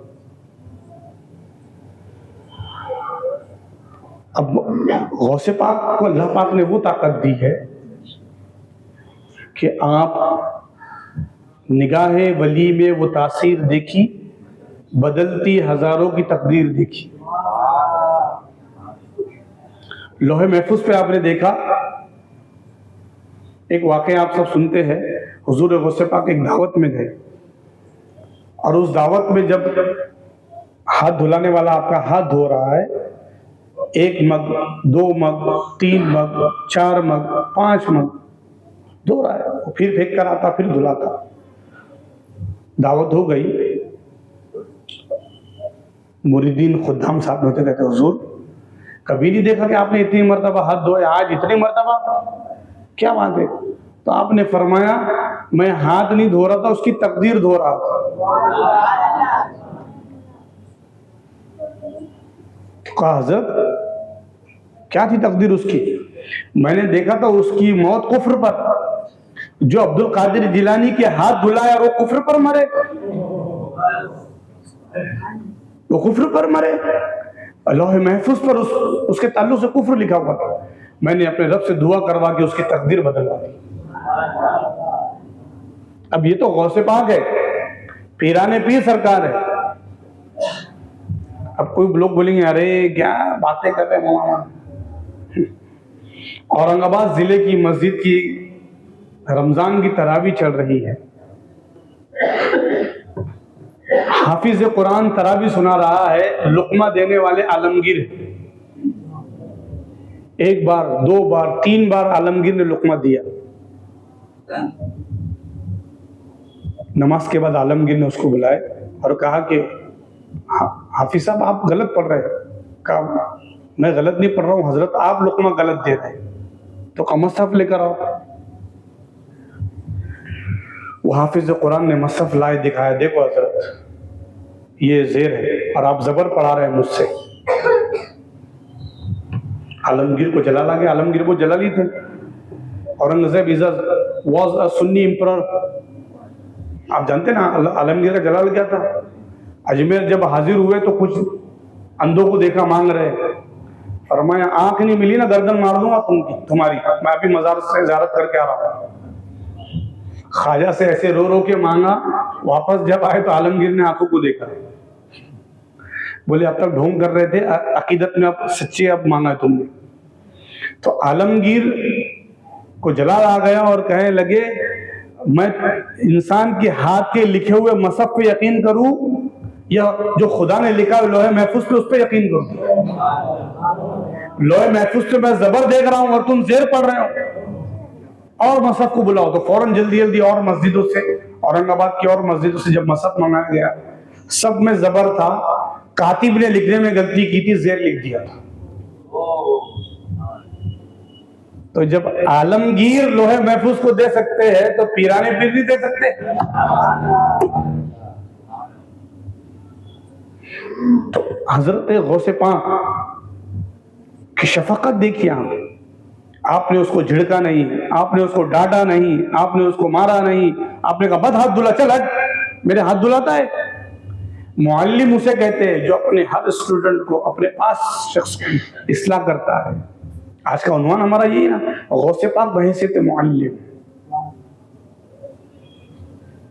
S1: اب غوث پاک کو اللہ پاک نے وہ طاقت دی ہے کہ آپ نگاہ ولی میں وہ تاثیر دیکھی، بدلتی ہزاروں کی تقدیر دیکھی۔ لوح محفوظ پہ آپ نے دیکھا، ایک واقعہ آپ سب سنتے ہیں، حضور غوث پاک ایک دعوت میں گئے، اور اس دعوت میں جب ہاتھ دھلانے والا آپ کا ہاتھ دھو رہا ہے، 1 mug 2 mug 3 mug 4 mug 5 mug دھو رہا ہے، وہ پھر پھینک کر آتا، پھر دھلاتا۔ دعوت ہو گئی، مریدین خدام صاحب ہوتے کہتے حضور کبھی نہیں دیکھا کہ آپ نے اتنی مرتبہ ہاتھ دھوئے، آج اتنی مرتبہ، کیا بات ہے؟ تو آپ نے فرمایا میں ہاتھ نہیں دھو رہا تھا، اس کی تقدیر دھو رہا تھا۔ تو کہا حضرت کیا تھی تقدیر اس کی؟ میں نے دیکھا تھا اس کی موت کفر پر، جو عبد القادر جیلانی کے ہاتھ دھلایا اور وہ کفر پر مرے، وہ کفر پر مرے، لوح محفوظ پر اس کے تعلق سے کفر لکھا ہوا تھا۔ میں نے اپنے رب سے دعا کروا کے اس کی تقدیر بدلوا دی۔ اب یہ تو غوث پاک ہے، پیران پیر سرکار ہے۔ اب کوئی لوگ بولیں گے ارے کیا باتیں کر رہے ہیں مولانا۔ اورنگ آباد ضلع کی مسجد کی رمضان کی تراویح چل رہی ہے، حافظ قرآن تراویح سنا رہا ہے، لقمہ دینے والے عالمگیر، 1 بار 2 بار 3 بار عالمگیر نے لقمہ دیا۔ نماز کے بعد عالمگیر نے اس کو بلائے اور کہا کہ حافظ صاحب آپ غلط پڑھ رہے ہیں۔ کہا میں غلط نہیں پڑھ رہا ہوں حضرت، آپ لقمہ غلط دے رہے ہیں، تو کہا مصحف لے کر آؤ۔ وہ حافظ قرآن نے مصحف لائے، دکھایا دیکھو حضرت یہ زیر ہے اور آپ زبر پڑھا رہے ہیں مجھ سے۔ عالمگیر کو جلال آ گیا، عالمگیر کو جلالی تھے۔ Aurangzeb was a Sunni emperor، آپ جانتے نا عالمگیر کا جلال کیا تھا۔ اجمیر جب حاضر ہوئے تو کچھ اندھوں کو دیکھا مانگ رہے، فرمایا آنکھ نہیں ملی نا گردن مار دوں گا تمہاری، میں ابھی مزار سے زیارت کر کے آ رہا ہوں۔ خواجہ سے ایسے رو رو کے مانگا، واپس جب آئے تو عالمگیر نے آنکھوں کو دیکھا، بولے اب تک ڈھونگ کر رہے تھے، عقیدت میں اب سچے اب مانگا تم نے۔ تو عالمگیر کو جلال آ گیا اور کہنے لگے میں انسان کے ہاتھ کے لکھے ہوئے مصحف پہ یقین کروں یا جو خدا نے لکھا ہے لوح محفوظ پہ اس پہ یقین کروں؟ لوح محفوظ پہ میں زبر دیکھ رہا ہوں اور تم زیر پڑھ رہے ہو، اور مصحف کو بلاؤ۔ تو فوراً جلدی جلدی اور مسجدوں سے، اورنگ آباد کی اور مسجدوں سے جب مصحف منگایا گیا، سب میں زبر تھا، کاتب نے لکھنے میں غلطی کی تھی، زیر لکھ دیا تھا۔ تو جب عالمگیر لوح محفوظ کو دے سکتے ہیں تو پیرانے پیر نہیں دے سکتے؟ تو حضرت غوث پاک کی شفقت دیکھیے، آپ نے اس کو جھڑکا نہیں، آپ نے اس کو ڈانٹا نہیں، آپ نے اس کو مارا نہیں، آپ نے کہا بد ہاتھ دھلا، چل ہٹ، میرے ہاتھ دھلاتا ہے۔ معلم اسے کہتے ہیں جو اپنے ہر اسٹوڈنٹ کو، اپنے پاس شخص کی اصلاح کرتا ہے۔ آج کا عنوان ہمارا یہی نا، غوث پاک بحیثیت معلم۔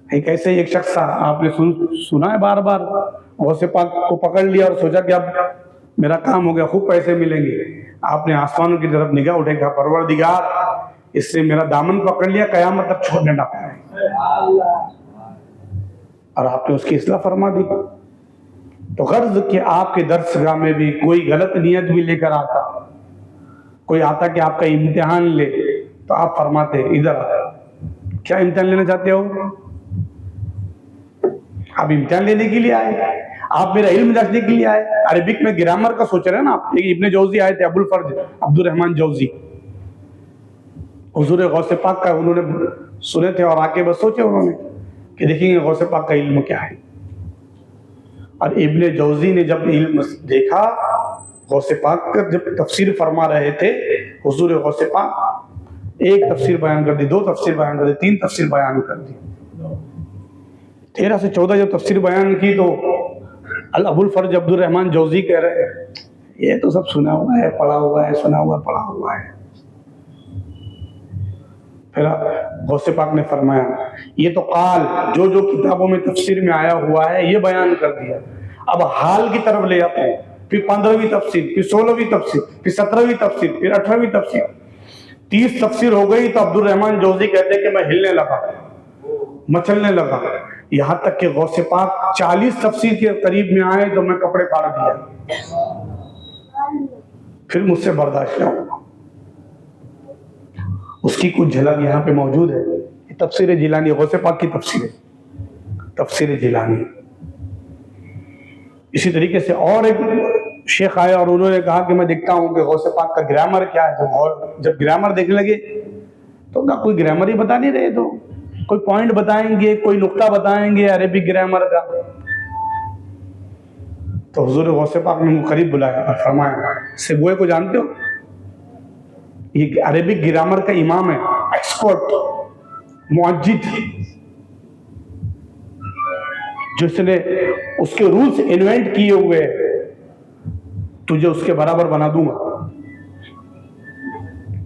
S1: ایک ایسے ایک شخص تھا، آپ نے سنا ہے بار بار، غوث پاک کو پکڑ لیا اور سوچا کہ اب میرا کام ہو گیا، خوب پیسے ملیں گے۔ آپ نے آسمانوں کی طرف نگاہ اٹھے، کہا پروردگار اس نے میرا دامن پکڑ لیا، قیامت تک چھوڑنے نہ پائے، اور آپ نے اس کی اصلاح فرما دی۔ تو غرض کہ آپ کے درس گاہ میں بھی کوئی غلط نیت بھی لے کر آتا، کوئی آتا کہ آپ کا امتحان لے، تو آپ فرماتے ادھر کیا امتحان لینا چاہتے ہو؟ آپ امتحان لینے کے لیے آئے؟ آپ میرا علم جانچنے کے لیے آئے؟ عربک میں گرامر کا سوچ رہے ہیں نا آپ۔ ابن جوزی آئے تھے، ابو الفرج عبد الرحمن جوزی، حضور غوث پاک کا انہوں نے سنے تھے اور آ کے بس سوچے انہوں نے کہ دیکھیں گے غوث پاک کا علم کیا ہے. اور ابن جوزی نے جب علم دیکھا غوث پاک کا، جب تفسیر فرما رہے تھے حضور غوث پاک، ایک تفسیر بیان کر دی، دو تفسیر بیان کر دی، تین تفسیر بیان کر دی، 13 سے 14 جب تفسیر بیان کی تو ابو الفرج عبد الرحمن جوزی کہہ رہے ہیں یہ تو سب سنا ہوا ہے، پڑھا ہوا ہے، سنا ہوا پڑھا ہوا ہے. پھر غوث پاک نے فرمایا یہ تو قال جو جو کتابوں میں تفسیر میں آیا ہوا ہے یہ بیان کر دیا، اب حال کی طرف لے آتے ہیں. پھر 15ویں تفسیر، پھر 16ویں تفسیر، پھر 17ویں تفسیر، پھر 18ویں تفسیر، 30 تفسیر ہو گئی تو عبد الرحمن جوزی کہتے ہیں کہ میں ہلنے لگا، مچلنے لگا، یہاں تک کہ غوث پاک 40 تفسیر کے قریب میں آئے تو میں کپڑے پھاڑ دیا، پھر مجھ سے برداشت نہ ہوا. اس کی کچھ جھلک یہاں پہ موجود ہے. یہ تفسیر جیلانی، غوث پاک کی تفسیر ہے، تفسیر جیلانی. اسی طریقے سے اور ایک شیخ آئے اور انہوں نے کہا کہ میں دیکھتا ہوں کہ غوث پاک کا گرامر کیا ہے. جب گرامر دیکھنے لگے تو کہا کوئی گرامر ہی بتا نہیں رہے، تو کوئی پوائنٹ بتائیں گے، کوئی نقطہ بتائیں گے عربک گرامر کا. تو حضور غوث پاک نے قریب بلایا اور فرمایا سیبوئے کو جانتے ہو؟ یہ عربک گرامر کا امام ہے، ایکسپرٹ، معجد، جس نے اس کے رولز انوینٹ کیے ہوئے، تجھے اس کے برابر بنا دوں گا.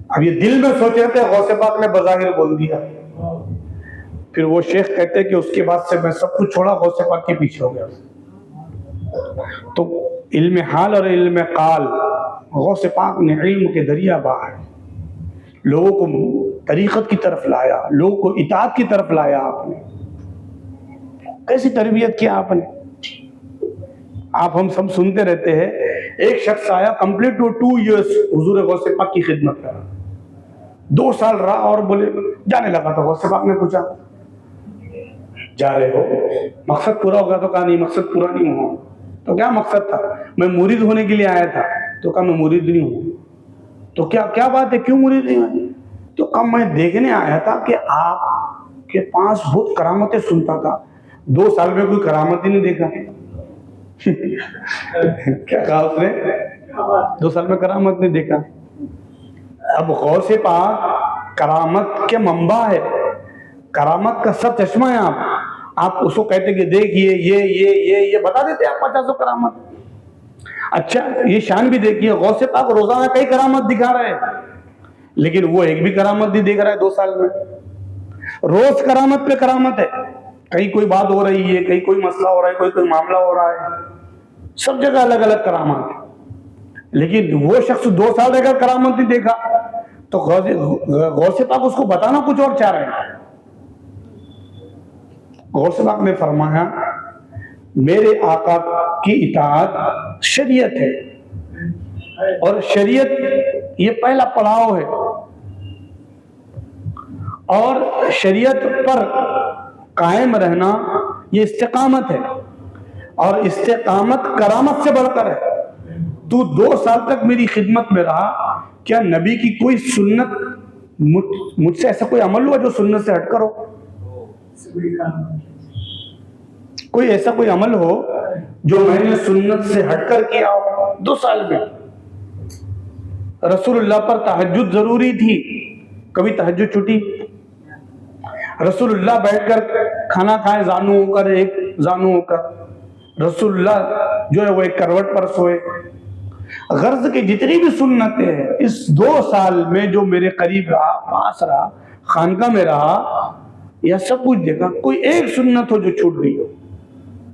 S1: اب یہ دل میں سوچے تھے، غوث پاک نے بظاہر بول دیا. پھر وہ شیخ کہتے کہ اس کے بعد سے میں سب کچھ چھوڑا، غوث پاک کے پیچھے ہو گیا. تو علم حال اور علم قال، غوث پاک نے علم کے دریا بہائے، لوگوں کو طریقت کی طرف لایا، لوگوں کو اطاعت کی طرف لایا. آپ نے کیسی تربیت کیا آپ نے. آپ ہم سب سنتے رہتے ہیں، ایک شخص آیا کمپلیٹ 2 ایئرس حضور غوث پاک کی خدمت کرا، 2 سال رہا اور بولے جانے لگا. تو غوث پاک نے پوچھا جا رہے ہو، مقصد پورا ہو گیا؟ تو کہا نہیں، مقصد پورا نہیں ہوا. تو کیا مقصد تھا؟ میں مرید ہونے کے لیے آیا تھا. تو کہا میں مرید نہیں ہوں. تو کیا بات ہے، کیوں مرید نہیں ہوئی؟ تو کہا میں دیکھنے آیا تھا کہ آپ کے پاس بہت کرامتیں سنتا تھا، 2 سال میں کوئی کرامت ہی نہیں دیکھا. کیا کہا اس نے؟ 2 سال میں کرامت نہیں دیکھا. اب غوث پاک کرامت کے منبع ہے، کرامت کا سب چشمہ ہے. آپ اس کو کہتے کہ دیکھیے یہ بتا دیتے آپ 50 کرامت. اچھا یہ شان بھی دیکھیے، غوث پاک روزانہ کئی کرامت دکھا رہے ہیں، لیکن وہ ایک بھی کرامت نہیں دیکھ رہا ہے 2 سال میں. روز کرامت پہ کرامت ہے، کہیں کوئی بات ہو رہی ہے، کہیں کوئی مسئلہ ہو رہا ہے، کوئی معاملہ ہو رہا ہے، سب جگہ الگ الگ کرامات ہے. لیکن وہ شخص 2 سال رہ کر کرامت نہیں دیکھا، تو غوث پاک اس کو بتانا کچھ اور چاہ رہے ہیں. غوث پاک نے فرمایا میرے آقا کی اطاعت شریعت ہے، اور شریعت یہ پہلا پڑاؤ ہے، اور شریعت پر قائم رہنا یہ استقامت ہے، اور استقامت کرامت سے بڑھ کر ہے. تو 2 سال تک میری خدمت میں رہا، کیا نبی کی کوئی سنت، مجھ سے ایسا کوئی عمل ہوا جو سنت سے ہٹ کر ہو؟ کوئی ایسا کوئی عمل ہو جو میں نے سنت سے ہٹ کر کیا ہو 2 سال میں؟ رسول اللہ پر تہجد ضروری تھی، کبھی تہجد چھٹی؟ رسول اللہ بیٹھ کر کھانا کھائے زانو ہو کر، ایک زانو ہو کر، رسول اللہ جو ہے وہ ایک کروٹ پر سوئے. غرض کی جتنی بھی سنتیں ہیں اس 2 سال میں جو میرے قریب رہا، پاس رہا، خانقاہ میں رہا، یا سب کچھ دیکھا، کوئی ایک سنت ہو جو چھوٹ گئی ہو؟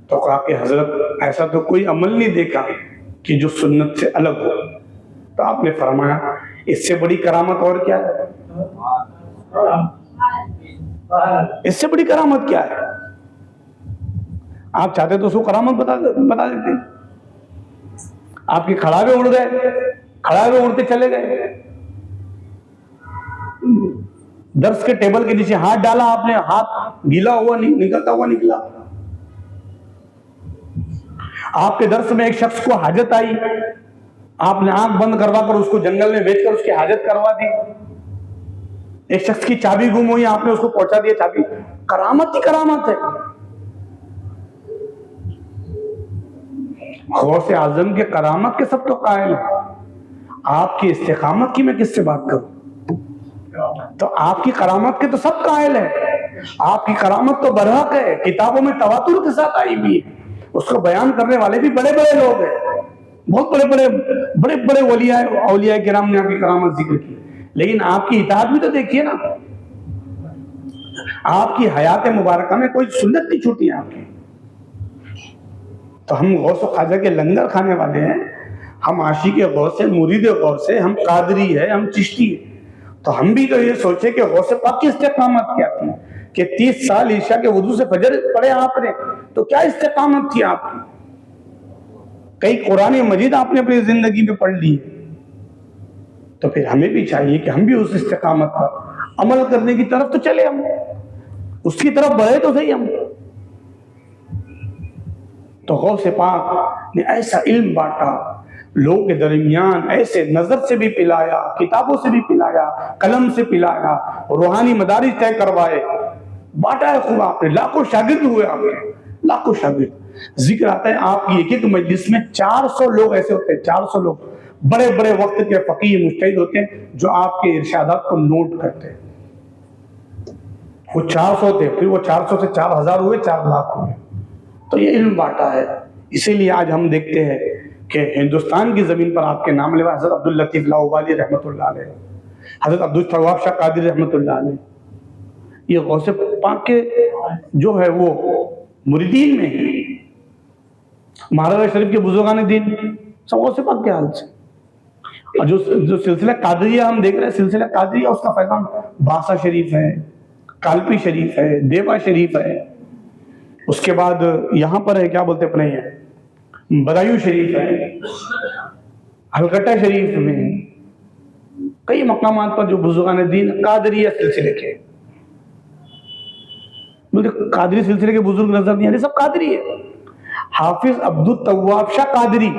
S1: تو کہا کہ حضرت ایسا تو کوئی عمل نہیں دیکھا کہ جو سنت سے الگ ہو. تو آپ نے فرمایا اس سے بڑی کرامت اور کیا ہے؟ اس سے بڑی کرامت کیا ہے؟ آپ چاہتے تو اس کو کرامت بتا دیتے. آپ کے کھڑاوے اڑ گئے، کھڑاوے اڑتے چلے گئے. درس کے ٹیبل کے نیچے ہاتھ ڈالا آپ نے، ہاتھ گیلا ہوا نکلتا ہوا نکلا. آپ کے درس میں ایک شخص کو حاجت آئی، آپ نے آنکھ بند کروا کر اس کو جنگل میں بیچ کر اس کی حاجت کروا دی. ایک شخص کی چابی گم ہوئی، آپ نے اس کو پہنچا دیا چابی، کرامت ہی کرامت ہے۔ غوث اعظم کے کرامت کے سب تو قائل ہیں، آپ کی استقامت کی میں کس سے بات کروں؟ تو آپ کی کرامت کے تو سب قائل ہیں، آپ کی کرامت تو برحق ہے، کتابوں میں تواتر کے ساتھ آئی ہوئی ہے، اس کو بیان کرنے والے بھی بڑے بڑے لوگ ہیں، بہت بڑے بڑے اولیاء کرام نے آپ کی کرامت ذکر کی، لیکن آپ کی اطاعت بھی تو دیکھیے نا، آپ کی حیات مبارکہ میں کوئی سنت نہیں چھوٹی آپ کی۔ تو ہم غوث و خواجہ کے لنگر کھانے والے ہیں، ہم عاشق غوث ہیں، مرید غوث ہیں، ہم قادری ہیں، ہم چشتی ہیں، تو ہم بھی تو یہ سوچے کہ غوث پاک کی استقامت کیا تھی، کہ 30 سال عشاء کے وضو سے فجر پڑھے آپ نے، تو کیا استقامت تھی آپ کی؟ کئی قرآن مجید آپ نے اپنی زندگی میں پڑھ لی، تو پھر ہمیں بھی چاہیے کہ ہم بھی اس استقامت پر عمل کرنے کی طرف تو چلے، ہم اس کی طرف بڑھے تو صحیح ہم۔ تو غوث پاک نے ایسا علم بانٹا، لوگوں کے درمیان ایسے نظر سے بھی پلایا، کتابوں سے بھی پلایا، قلم سے پلایا، روحانی مدارس طے کروائے، بانٹا ہے خوب آپ نے، لاکھوں شاگرد ہوئے آپ کے، لاکھوں شاگرد۔ ذکر آتا ہے آپ کی ایک ایک مجلس میں 400 لوگ ایسے ہوتے ہیں، 400 لوگ بڑے بڑے وقت کے فقیہ مجتہد ہوتے ہیں جو آپ کے ارشادات کو نوٹ کرتے ہیں۔ وہ 400 تھے، پھر وہ 400 سے 4000 ہوئے، 4 لاکھ ہوئے۔ تو یہ علم بانٹا ہے، اسی لیے آج ہم دیکھتے ہیں کہ ہندوستان کی زمین پر آپ کے نام لیوا حضرت عبداللطیف لاہوبالی رحمۃ اللہ علیہ، حضرت عبدالتواب شاہ قادری رحمۃ اللہ علیہ، یہ غوث پاک کے جو ہے وہ مریدین میں ہیں۔ مہاراجہ شریف کے بزرگان دین سب غوث پاک کے حال سے، اور جو سلسلہ قادریہ ہم دیکھ رہے ہیں، سلسلہ قادریہ اس کا فیضان باسا شریف ہے، کالپی شریف ہے، دیوا شریف ہے، اس کے بعد یہاں پر ہے کیا بولتے اپنے یہ بدایو شریف ہے، ہلکٹہ شریف میں، کئی مقامات پر جو بزرگان دین قادریہ سلسلے کے، قادری سلسلے کے بزرگ نظر نہیں آتے، سب قادری ہے۔ حافظ عبدالتواب شاہ قادری،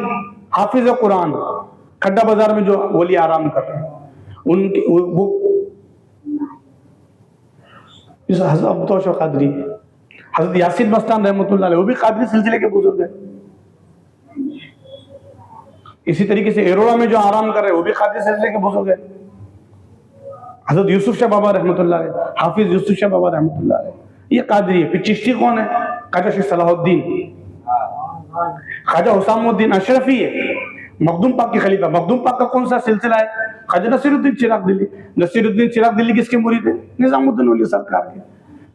S1: حافظ قرآن، کھڈا بازار میں جو ولی آرام کر رہے ہیں، ان کے وہ حضرت عبدالتواب شاہ قادری، حضرت یاسین مستان رحمۃ اللہ علیہ وہ بھی قادری سلسلے کے بزرگ ہیں۔ اسی طریقے سے ایروڑا میں جو آرام کر رہے ہیں وہ بھی قادری سلسلے کے بزرگ ہیں۔ حضرت یوسف شاہ بابا رحمۃ اللہ علیہ، حافظ یوسف شاہ بابا رحمۃ اللہ علیہ، یہ قادری ہے۔ پھر چشتی کون ہے؟ خواجہ شیخ صلاح الدین، خواجہ حسام الدین اشرفی ہے، مخدوم پاک کی خلیفہ۔ مخدوم پاک کا کون سا سلسلہ ہے؟ خواجہ نصیر الدین چراغ دلی۔ نصیر الدین چراغ دلی کس کے مرید ہیں؟ نظام الدین اولیاء سرکار کے۔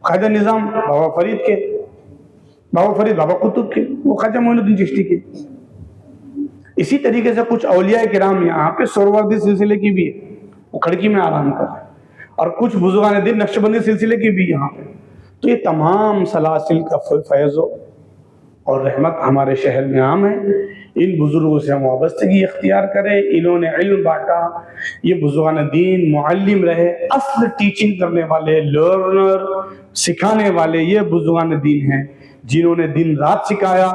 S1: خواجہ نظام بابا فرید کے، بابا فرید بابا قطب کے، وہ خواجہ معین الدین چشتی کے۔ اسی طریقے سے کچھ اولیاء کرام یہاں پہ سہروردی سلسلے کی بھی ہے، وہ کھڑکی میں آرام کر رہے ہیں، اور کچھ بزرگان دین نقشبندی سلسلے کی بھی یہاں پہ۔ تو یہ تمام سلاسل کا فیض اور رحمت ہمارے شہر میں عام ہے۔ ان بزرگوں سے ہم وابستگی اختیار کریں، انہوں نے علم بانٹا، یہ بزرگان دین معلم رہے، اصل ٹیچنگ کرنے والے، لرنر، سکھانے والے یہ بزرگان دین ہیں، جنہوں نے دن رات سکھایا،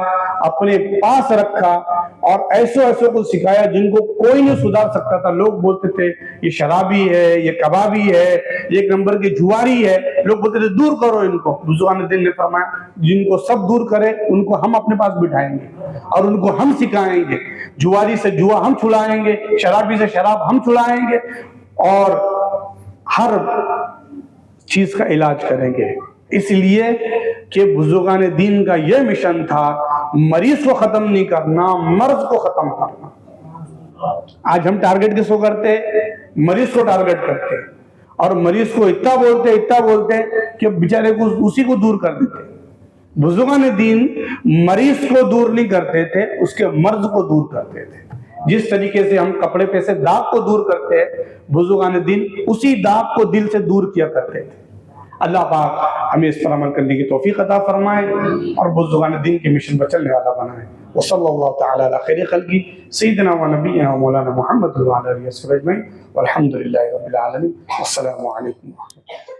S1: اپنے پاس رکھا، اور ایسے کو سکھایا جن کو کوئی نہیں سدھار سکتا تھا۔ لوگ بولتے تھے یہ شرابی ہے، یہ کبابی ہے، یہ ایک نمبر کی جواری ہے، لوگ بولتے تھے دور کرو ان کو۔ بزرگان دین نے فرمایا جن کو سب دور کرے ان کو ہم اپنے پاس بٹھائیں گے اور ان کو ہم سکھائیں گے، جواری سے جوا ہم چھڑائیں گے، شرابی سے شراب ہم چھڑائیں گے، اور ہر چیز کا علاج کریں گے۔ اس لیے کہ بزرگان دین کا یہ مشن تھا، مریض کو ختم نہیں کرنا، مرض کو ختم کرنا۔ آج ہم ٹارگٹ کس کو کرتے؟ مریض کو ٹارگٹ کرتے، اور مریض کو اتنا بولتے کہ بیچارے کو اسی کو دور کر دیتے۔ بزرگان دین مریض کو دور نہیں کرتے تھے، اس کے مرض کو دور کرتے تھے۔ جس طریقے سے ہم کپڑے پہ سے داغ کو دور کرتے ہیں، بزرگان دین اسی داغ کو دل سے دور کیا کرتے تھے۔ اللہ پاک ہمیں اس پر عمل کرنے کی توفیق عطا فرمائے اور بزرگان دین کے مشن پر چلنے والا بنائے۔ وصلی اللہ تعالی علی خیر خلقہ سیدنا و نبینا و مولانا محمد وعلی آلہ وصحبہ اجمعین والحمد للہ رب العالمین۔ السلام علیکم و رحمۃ اللہ۔